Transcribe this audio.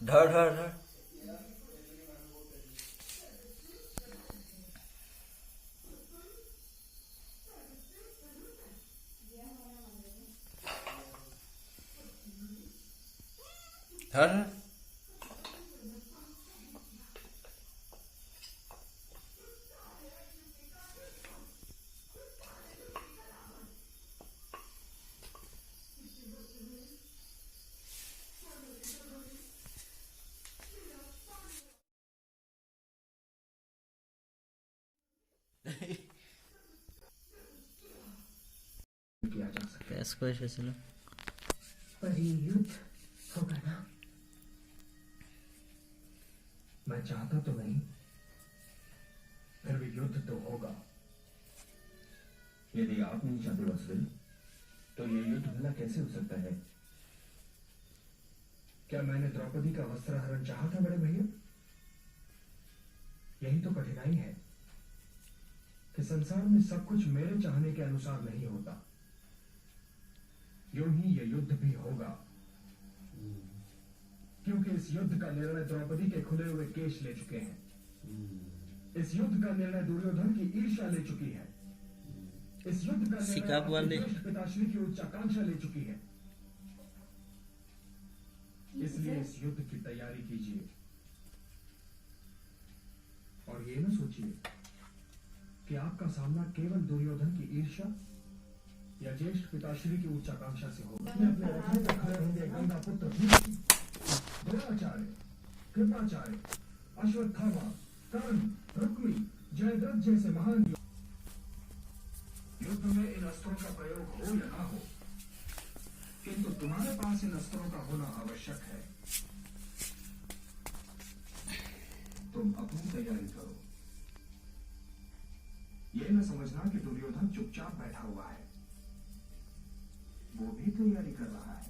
धर धर धर धर धर किया जा सकता इसको ऐसे चलो। पर ये युद्ध होगा ना? मैं चाहता तो नहीं, फिर भी युद्ध तो होगा। यदि आप नहीं चाहते वसुदेव, तो ये युद्ध भला कैसे हो सकता है? क्या मैंने द्रौपदी का वस्त्रहरण चाहा था बड़े भैया? यही तो कठिनाई है कि संसार में सब कुछ मेरे चाहने के अनुसार नहीं होता। यूं ही यह युद्ध भी होगा, क्योंकि इस युद्ध का निर्णय द्रौपदी के खुले हुए केश ले चुके हैं। इस युद्ध का निर्णय दुर्योधन की ईर्ष्या ले चुकी है। इस युद्ध का निर्णय पिताश्री की उच्चाकांक्षा ले चुकी है। इसलिए इस युद्ध की तैयारी कीजिए और ये न सोचिए कि आपका सामना केवल दुर्योधन की ईर्ष्या या ज्येष्ठ पिताश्री की उच्चाकांक्षा से होगा। अपने रथों पर खड़े होंगे गंगा पुत्र द्रोणाचार्य, कृपाचार्य, अश्वत्थामा, कर्ण, रुक्मी, जयद्रथ जैसे महान युद्ध में इन अस्त्रों का प्रयोग हो या ना हो, किंतु तुम्हारे पास इन अस्त्रों का होना आवश्यक है। तुम अपनी तैयारी करो। ये न समझना कि दुर्योधन चुपचाप बैठा हुआ है, वो भी तैयारी कर रहा है।